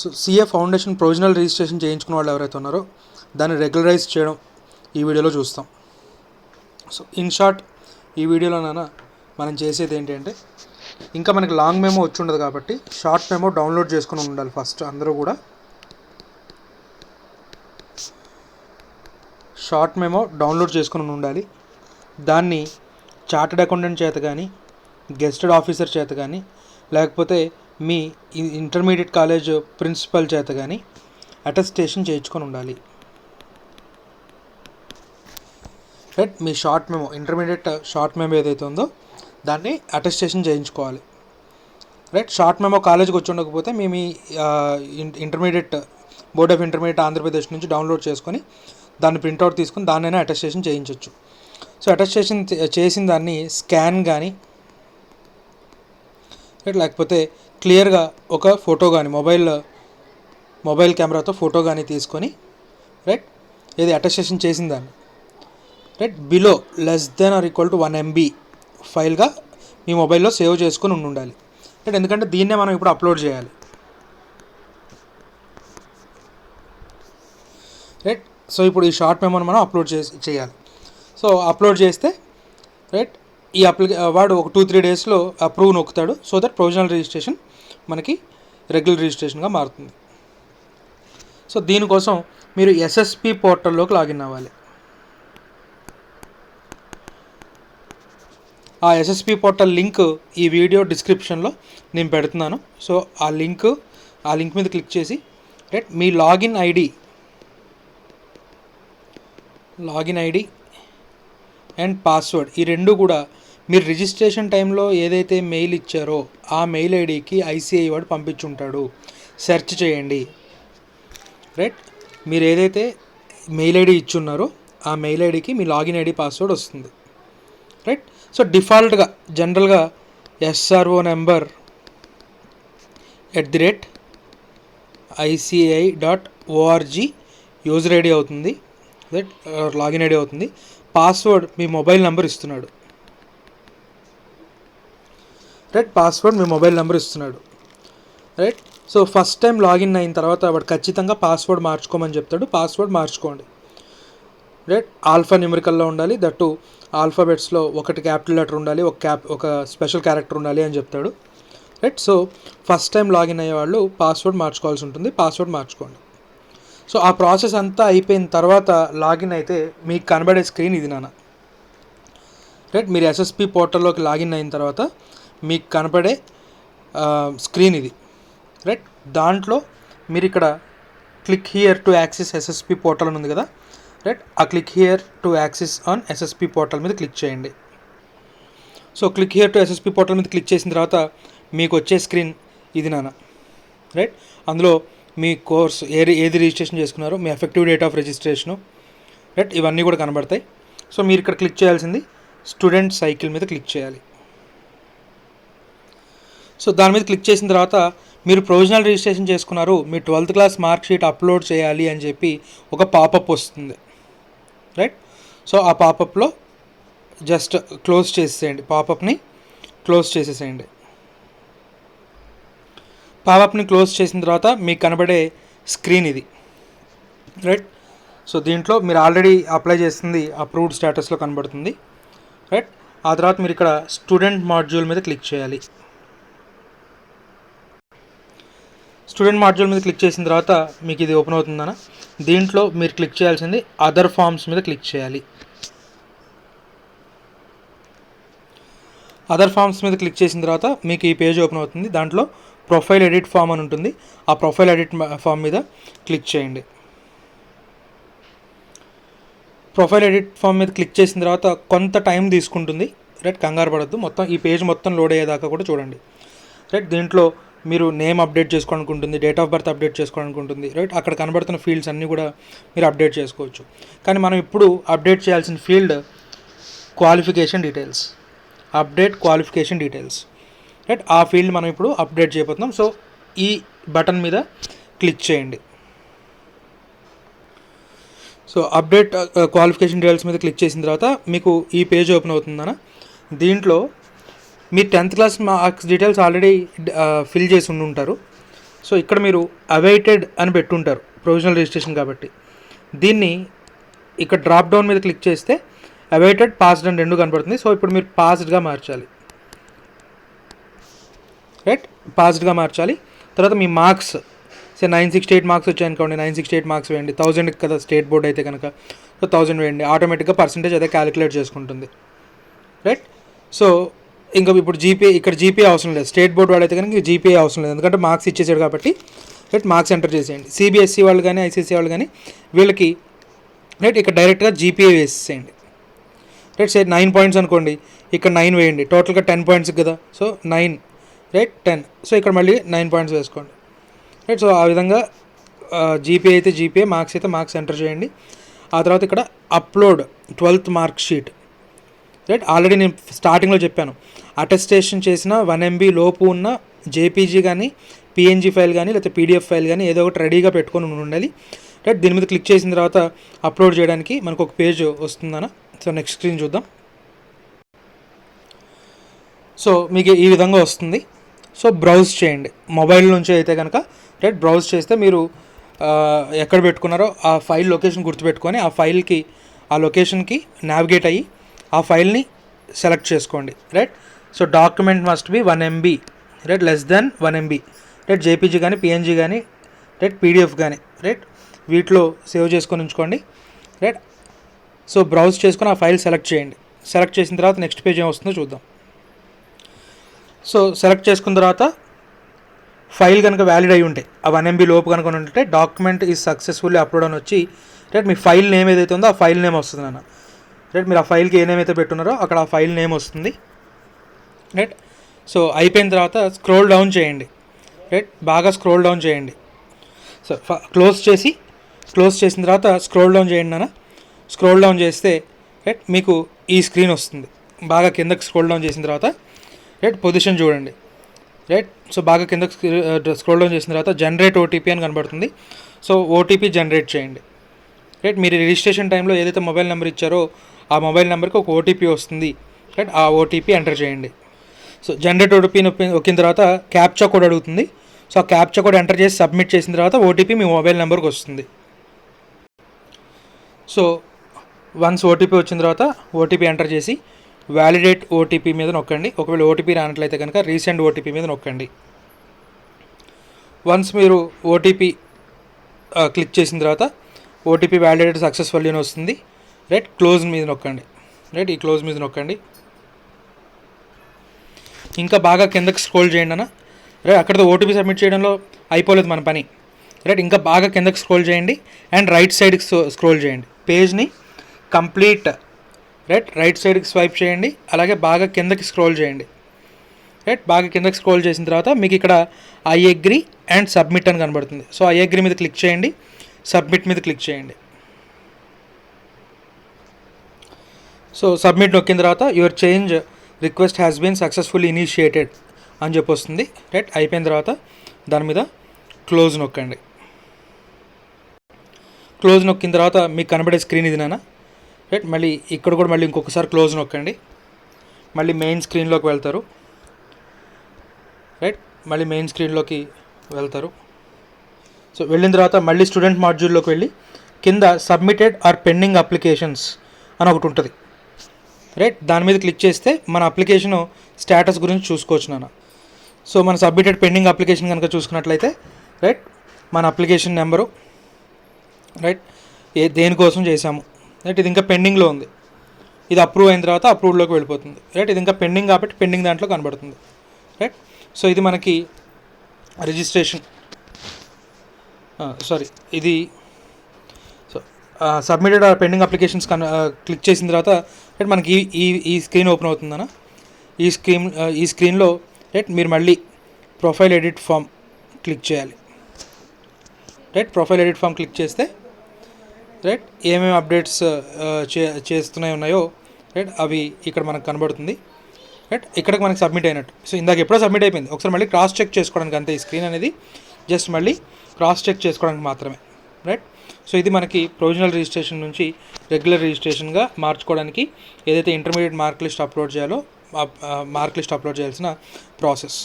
So CA foundation provisional registration చేయించుకున్న వాళ్ళు ఎవరైతే ఉన్నారో దాన్ని రెగ్యులరైజ్ చేయడం ఈ వీడియోలో చూస్తాం. సో ఇన్ షార్ట్ ఈ వీడియోలోనైనా మనం చేసేది ఏంటంటే, ఇంకా మనకి లాంగ్ మెమో వచ్చి ఉండదు కాబట్టి షార్ట్ మెమో డౌన్లోడ్ చేసుకుని ఉండాలి. ఫస్ట్ అందరూ కూడా షార్ట్ మెమో డౌన్లోడ్ చేసుకుని ఉండాలి. దాన్ని చార్టెడ్ అకౌంటెంట్ చేత కానీ, గెస్టెడ్ ఆఫీసర్ చేత కానీ, లేకపోతే మీ ఇంటర్మీడియట్ కాలేజ్ ప్రిన్సిపల్ చేత కానీ అటెస్టేషన్ చేయించుకొని ఉండాలి. రైట్, మీ short memo intermediate short memo ఏదైతే ఉందో దాన్ని అటెస్టేషన్ చేయించుకోవాలి. రైట్, షార్ట్ మెమో కాలేజ్కి వచ్చి ఉండకపోతే మీ intermediate board of intermediate Andhra Pradesh నుంచి డౌన్లోడ్ చేసుకొని దాన్ని ప్రింట్అవుట్ తీసుకుని దాన్నైనా అటెస్టేషన్ చేయించవచ్చు. సో అటెస్టేషన్ చేసిన దాన్ని స్కాన్ కానీ, రైట్, లేకపోతే క్లియర్గా ఒక ఫోటో కానీ మొబైల్ కెమెరాతో ఫోటో కానీ తీసుకొని, రైట్, ఏది అటెస్టేషన్ చేసిన దాన్ని, right, below less than or equal to 1 MB ఫైల్గా మీ మొబైల్లో సేవ్ చేసుకొని ఉండాలి. రైట్, ఎందుకంటే దీన్నే మనం ఇప్పుడు అప్లోడ్ చేయాలి. రైట్, సో ఇప్పుడు ఈ షార్ట్ మెమోని మనం అప్లోడ్ చేయాలి. సో అప్లోడ్ చేస్తే, రైట్, ఈ వాడు ఒక 2-3 డేస్లో అప్రూవ్ నొక్కుతాడు. సో దట్ ప్రొవిజనల్ రిజిస్ట్రేషన్ మనకి రెగ్యులర్ రిజిస్ట్రేషన్గా మారుతుంది. సో దీనికోసం మీరు SSP పోర్టల్లోకి లాగిన్ అవ్వాలి. ఆ SSP పోర్టల్ లింక్ ఈ వీడియో డిస్క్రిప్షన్లో నేను పెడుతున్నాను. సో ఆ లింక్ మీద క్లిక్ చేసి, right, me login ID and password ఈ రెండు కూడా మీరు రిజిస్ట్రేషన్ టైంలో ఏదైతే మెయిల్ ఇచ్చారో ఆ మెయిల్ ఐడికి ICAI వాడు పంపించుంటాడు. సెర్చ్ చేయండి. రైట్, మీరు ఏదైతే మెయిల్ ఐడి ఇచ్చున్నారో ఆ మెయిల్ ఐడికి మీ లాగిన్ ఐడి పాస్వర్డ్ వస్తుంది. రైట్, సో డిఫాల్ట్గా జనరల్గా SRO number @ICAI.org user ID అవుతుంది. రైట్, లాగిన్ ఐడి అవుతుంది. పాస్వర్డ్ మీ మొబైల్ నెంబర్ ఇస్తున్నాడు. రైట్, పాస్వర్డ్ మీ మొబైల్ నెంబర్ ఇస్తున్నాడు. Right, so first time login అయిన తర్వాత వాడు ఖచ్చితంగా పాస్వర్డ్ మార్చుకోమని చెప్తాడు. పాస్వర్డ్ మార్చుకోండి. రైట్, ఆల్ఫా న్యూమరికల్లో ఉండాలి. దట్టు ఆల్ఫాబెట్స్లో ఒకటి క్యాపిటల్ లెటర్ ఉండాలి, ఒక స్పెషల్ క్యారెక్టర్ ఉండాలి అని చెప్తాడు. Right, so first time login అయ్యే వాళ్ళు పాస్వర్డ్ మార్చుకోవాల్సి ఉంటుంది. పాస్వర్డ్ మార్చుకోండి. సో ఆ ప్రాసెస్ అంతా అయిపోయిన తర్వాత లాగిన్ అయితే మీకు కనబడే స్క్రీన్ ఇది నాన్న. రైట్, మీరు SSP పోర్టల్లోకి లాగిన్ అయిన తర్వాత మీకు కనపడే స్క్రీన్ ఇది. రైట్, దాంట్లో మీరు ఇక్కడ click here to access SSP portal అని ఉంది కదా. రైట్, ఆ click here to access on SSP portal మీద క్లిక్ చేయండి. So click here to SSP portal మీద క్లిక్ చేసిన తర్వాత మీకు వచ్చే స్క్రీన్ ఇది నాన్న. రైట్, అందులో మీ కోర్స్ ఏది రిజిస్ట్రేషన్ చేసుకున్నారో, మీ effective date of registration, right, ఇవన్నీ కూడా కనబడతాయి. సో మీరు ఇక్కడ క్లిక్ చేయాల్సింది స్టూడెంట్ సైకిల్ మీద క్లిక్ చేయాలి. సో దాని మీద క్లిక్ చేసిన తర్వాత మీరు ప్రొవిజనల్ రిజిస్ట్రేషన్ చేసుకున్నారు, మీ 12th class mark sheet upload చేయాలి అని చెప్పి ఒక పాపప్ వస్తుంది. రైట్, సో ఆ పాపప్లో జస్ట్ క్లోజ్ చేసేసేయండి. పాపప్ని క్లోజ్ చేసేసేయండి. పాపప్ని క్లోజ్ చేసిన తర్వాత మీకు కనబడే స్క్రీన్ ఇది. రైట్, సో దీంట్లో మీరు ఆల్రెడీ అప్లై చేస్తుంది అప్రూవ్డ్ స్టేటస్లో కనబడుతుంది. రైట్, ఆ తర్వాత మీరు ఇక్కడ స్టూడెంట్ మాడ్యూల్ మీద క్లిక్ చేయాలి. స్టూడెంట్ మాడ్యూల్ మీద క్లిక్ చేసిన తర్వాత మీకు ఇది ఓపెన్ అవుతుందన్న. దీంట్లో మీరు క్లిక్ చేయాల్సింది అదర్ ఫామ్స్ మీద క్లిక్ చేయాలి. అదర్ ఫామ్స్ మీద క్లిక్ చేసిన తర్వాత మీకు ఈ పేజ్ ఓపెన్ అవుతుంది. దాంట్లో ప్రొఫైల్ ఎడిట్ ఫామ్ అని ఉంటుంది. ఆ ప్రొఫైల్ ఎడిట్ ఫామ్ మీద క్లిక్ చేయండి. ప్రొఫైల్ ఎడిట్ ఫామ్ మీద క్లిక్ చేసిన తర్వాత కొంత టైం తీసుకుంటుంది. రైట్, కంగారు పడద్దు. మొత్తం ఈ పేజ్ మొత్తం లోడ్ అయ్యేదాకా కూడా చూడండి. రైట్, దీంట్లో మీరు నేమ్ అప్డేట్ చేసుకోవడానికి ఉంటుంది, డేట్ ఆఫ్ బర్త్ అప్డేట్ చేసుకోవడానికి ఉంటుంది. రైట్, అక్కడ కనబడుతున్న ఫీల్డ్స్ అన్నీ కూడా మీరు అప్డేట్ చేసుకోవచ్చు. కానీ మనం ఇప్పుడు అప్డేట్ చేయాల్సిన field qualification details, update qualification details. Right, ఆ ఫీల్డ్ మనం ఇప్పుడు అప్డేట్ చేయబోతున్నాం. సో ఈ బటన్ మీద క్లిక్ చేయండి. సో అప్డేట్ క్వాలిఫికేషన్ డీటెయిల్స్ మీద క్లిక్ చేసిన తర్వాత మీకు ఈ పేజ్ ఓపెన్ అవుతుందన్న. దీంట్లో మీ 10th class marks details already fill చేసి ఉండి ఉంటారు. సో ఇక్కడ మీరు అవైటెడ్ అని పెట్టుంటారు ప్రొవిజనల్ రిజిస్ట్రేషన్ కాబట్టి. దీన్ని ఇక్కడ డ్రాప్ డౌన్ మీద క్లిక్ చేస్తే అవైటెడ్, పాస్డ్ అని రెండు కనబడుతుంది. సో ఇప్పుడు మీరు పాస్డ్గా మార్చాలి. రైట్, పాస్డ్గా మార్చాలి. తర్వాత మీ మార్క్స్ 968 మార్క్స్ వచ్చాయనుకోండి, 968 మార్క్స్ వేయండి. 1000 కదా స్టేట్ బోర్డ్ అయితే కనుక, సో 1000 వేయండి. ఆటోమేటిక్గా పర్సంటేజ్ అదే క్యాలిక్యులేట్ చేసుకుంటుంది. రైట్, సో ఇంకా ఇప్పుడు ఇక్కడ జీపీఏ అవసరం లేదు. స్టేట్ బోర్డ్ వాళ్ళు అయితే కనుక జీపీఏ అవసరం లేదు, ఎందుకంటే మార్క్స్ ఇచ్చేసాడు కాబట్టి. రైట్, మార్క్స్ ఎంటర్ చేసేయండి. సిబిఎస్ఈ వాళ్ళు కానీ ఐసీసీ వాళ్ళు కానీ వీళ్ళకి రైట్ ఇక్కడ డైరెక్ట్గా జీపీఏ వేసేయండి. రైట్, 9 పాయింట్స్ అనుకోండి, ఇక్కడ 9 వేయండి. టోటల్గా 10 పాయింట్స్ కదా, సో 9 రైట్ 10. సో ఇక్కడ మళ్ళీ 9 పాయింట్స్ వేసుకోండి. రైట్, సో ఆ విధంగా జీపీఏ అయితే జీపీఏ, మార్క్స్ అయితే మార్క్స్ ఎంటర్ చేయండి. ఆ తర్వాత ఇక్కడ upload 12th mark sheet. Right, already నేను స్టార్టింగ్లో చెప్పాను, అటెస్టేషన్ చేసిన 1 MB లోపు ఉన్న జేపీజీ కానీ పిఎన్జీ ఫైల్ కానీ లేకపోతే పీడిఎఫ్ ఫైల్ కానీ ఏదో ఒకటి రెడీగా పెట్టుకొని ఉండాలి. రైట్, దీని మీద క్లిక్ చేసిన తర్వాత అప్లోడ్ చేయడానికి మనకు ఒక పేజ్ వస్తుందన్న. సో నెక్స్ట్ స్క్రీన్ చూద్దాం. సో మీకు ఈ విధంగా వస్తుంది. సో బ్రౌజ్ చేయండి మొబైల్ నుంచి అయితే కనుక. రైట్, బ్రౌజ్ చేస్తే మీరు ఎక్కడ పెట్టుకున్నారో ఆ ఫైల్ లొకేషన్ గుర్తుపెట్టుకొని ఆ లొకేషన్కి నావిగేట్ అయ్యి ఆ ఫైల్ని సెలెక్ట్ చేసుకోండి. Right, so document must be 1 MB, right, less than 1 MB. Right, JPG కానీ పిఎన్జీ కానీ రైట్ పీడిఎఫ్ కానీ రైట్ వీటిలో సేవ్ చేసుకొని ఉంచుకోండి. రైట్, సో బ్రౌజ్ చేసుకొని ఆ ఫైల్ సెలెక్ట్ చేయండి. సెలెక్ట్ చేసిన తర్వాత నెక్స్ట్ పేజ్ ఏమొస్తుందో చూద్దాం. సో సెలెక్ట్ చేసుకున్న తర్వాత ఫైల్ కనుక వ్యాలిడ్ అయి ఉంటే, ఆ 1 MB లోపు కనుక ఉంటే డాక్యుమెంట్ ఈజ్ సక్సెస్ఫుల్లీ అప్లోడ్ అని వచ్చి రైట్ మీ ఫైల్ నేమ్ ఏదైతే ఉందో ఆ ఫైల్ నేమ్ వస్తుంది అన్న. రైట్, మీరు ఆ ఫైల్కి ఏ నేమ్ అయితే పెట్టున్నారో అక్కడ ఆ ఫైల్ నేమ్ వస్తుంది. రైట్, సో అయిపోయిన తర్వాత స్క్రోల్ డౌన్ చేయండి. రైట్, బాగా స్క్రోల్ డౌన్ చేయండి. సో క్లోజ్ చేసిన తర్వాత స్క్రోల్ డౌన్ చేయండి అన్న. స్క్రోల్ డౌన్ చేస్తే రైట్ మీకు ఈ స్క్రీన్ వస్తుంది. బాగా కిందకి స్క్రోల్ డౌన్ చేసిన తర్వాత రైట్ పొజిషన్ చూడండి. రైట్, సో బాగా కిందకి స్క్రోల్ డౌన్ చేసిన తర్వాత జనరేట్ ఓటీపీ అని కనబడుతుంది. సో ఓటీపీ జనరేట్ చేయండి. రైట్, మీరు రిజిస్ట్రేషన్ టైంలో ఏదైతే మొబైల్ నెంబర్ ఇచ్చారో ఆ మొబైల్ నెంబర్కి ఒక ఓటీపీ వస్తుంది. రైట్, ఆ ఓటీపీ ఎంటర్ చేయండి. సో జనరేట్ ఓటీపీ నొక్కిన తర్వాత క్యాప్చా కోడ్ అడుగుతుంది. సో ఆ క్యాప్చా కోడ్ ఎంటర్ చేసి సబ్మిట్ చేసిన తర్వాత ఓటీపీ మీ మొబైల్ నెంబర్కి వస్తుంది. సో వన్స్ ఓటీపీ వచ్చిన తర్వాత ఓటీపీ ఎంటర్ చేసి వ్యాలిడేట్ ఓటీపీ మీద నొక్కండి. ఒకవేళ ఓటీపీ రానట్లయితే కనుక రీసెండ్ ఓటీపీ మీద నొక్కండి. వన్స్ మీరు ఓటీపీ క్లిక్ చేసిన తర్వాత ఓటీపీ వ్యాలిడేట్ సక్సెస్ఫుల్లీ అని వస్తుంది. రైట్, క్లోజ్ మీద నొక్కండి. రైట్, ఈ క్లోజ్ మీద నొక్కండి. ఇంకా బాగా కిందకి స్క్రోల్ చేయండి అన్న. రైట్, అక్కడితో ఓటీపీ సబ్మిట్ చేయడంలో అయిపోలేదు మన పని. రైట్, ఇంకా బాగా కిందకి స్క్రోల్ చేయండి అండ్ రైట్ సైడ్కి స్క్రోల్ చేయండి. పేజ్ని కంప్లీట్ రైట్ సైడ్కి స్వైప్ చేయండి. అలాగే బాగా కిందకి స్క్రోల్ చేయండి. రైట్, బాగా కిందకి స్క్రోల్ చేసిన తర్వాత మీకు ఇక్కడ ఐ అగ్రీ అండ్ సబ్మిట్ అని కనబడుతుంది. సో ఐ అగ్రీ మీద క్లిక్ చేయండి, సబ్మిట్ మీద క్లిక్ చేయండి. సో సబ్మిట్ నొక్కిన తర్వాత your change request has been successfully initiated అని చెప్పి వస్తుంది. రైట్, అయిపోయిన తర్వాత దాని మీద క్లోజ్ నొక్కండి. క్లోజ్ నొక్కిన తర్వాత మీకు కనబడే స్క్రీన్ ఇది నాన్న. రైట్, మళ్ళీ ఇక్కడ కూడా మళ్ళీ ఇంకొకసారి క్లోజ్ నొక్కండి. మళ్ళీ మెయిన్ స్క్రీన్లోకి వెళ్తారు. రైట్, మళ్ళీ మెయిన్ స్క్రీన్లోకి వెళ్తారు. సో వెళ్ళిన తర్వాత మళ్ళీ స్టూడెంట్ మాడ్యూల్లోకి వెళ్ళి కింద సబ్మిటెడ్ ఆర్ పెండింగ్ అప్లికేషన్స్ అని ఒకటి ఉంటుంది. రైట్, దాని మీద క్లిక్ చేస్తే మన అప్లికేషను స్టేటస్ గురించి చూసుకోవచ్చు నాన్న. సో మన సబ్మిటెడ్ పెండింగ్ అప్లికేషన్ కనుక చూసుకున్నట్లయితే రైట్ మన అప్లికేషన్ నెంబరు రైట్ దేనికోసం చేసాము. రైట్, ఇది ఇంకా పెండింగ్లో ఉంది. ఇది అప్రూవ్ అయిన తర్వాత అప్రూవ్డ్లోకి వెళ్ళిపోతుంది. రైట్, ఇది ఇంకా పెండింగ్ కాబట్టి పెండింగ్ దాంట్లో కనబడుతుంది. రైట్, సో ఇది మనకి రిజిస్ట్రేషన్ ఇది so submitted or pending applications click చేసిన తర్వాత రైట్ మనకి ఈ స్క్రీన్ ఓపెన్ అవుతుందన్న. ఈ స్క్రీన్లో రైట్ మీరు మళ్ళీ ప్రొఫైల్ ఎడిట్ ఫామ్ క్లిక్ చేయాలి. Right, profile edit form click చేస్తే రైట్ ఏమేమి అప్డేట్స్ ఉన్నాయో రైట్ అవి ఇక్కడ మనకు కనబడుతుంది. రైట్, ఇక్కడికి మనకి సబ్మిట్ అయినట్టు. సో ఇందాక ఎప్పుడో సబ్మిట్ అయిపోయింది. ఒకసారి మళ్ళీ క్రాస్ చెక్ చేసుకోవడానికి అంతే. ఈ స్క్రీన్ అనేది జస్ట్ మళ్ళీ క్రాస్ చెక్ చేసుకోవడానికి మాత్రమే. రైట్, సో ఇది మనకి ప్రొవిజనల్ రిజిస్ట్రేషన్ నుంచి రెగ్యులర్ రిజిస్ట్రేషన్గా మార్చుకోవడానికి ఏదైతే ఇంటర్మీడియట్ మార్క్ లిస్ట్ అప్లోడ్ చేయాలో మార్క్ లిస్ట్ అప్లోడ్ చేయాల్సిన ప్రాసెస్.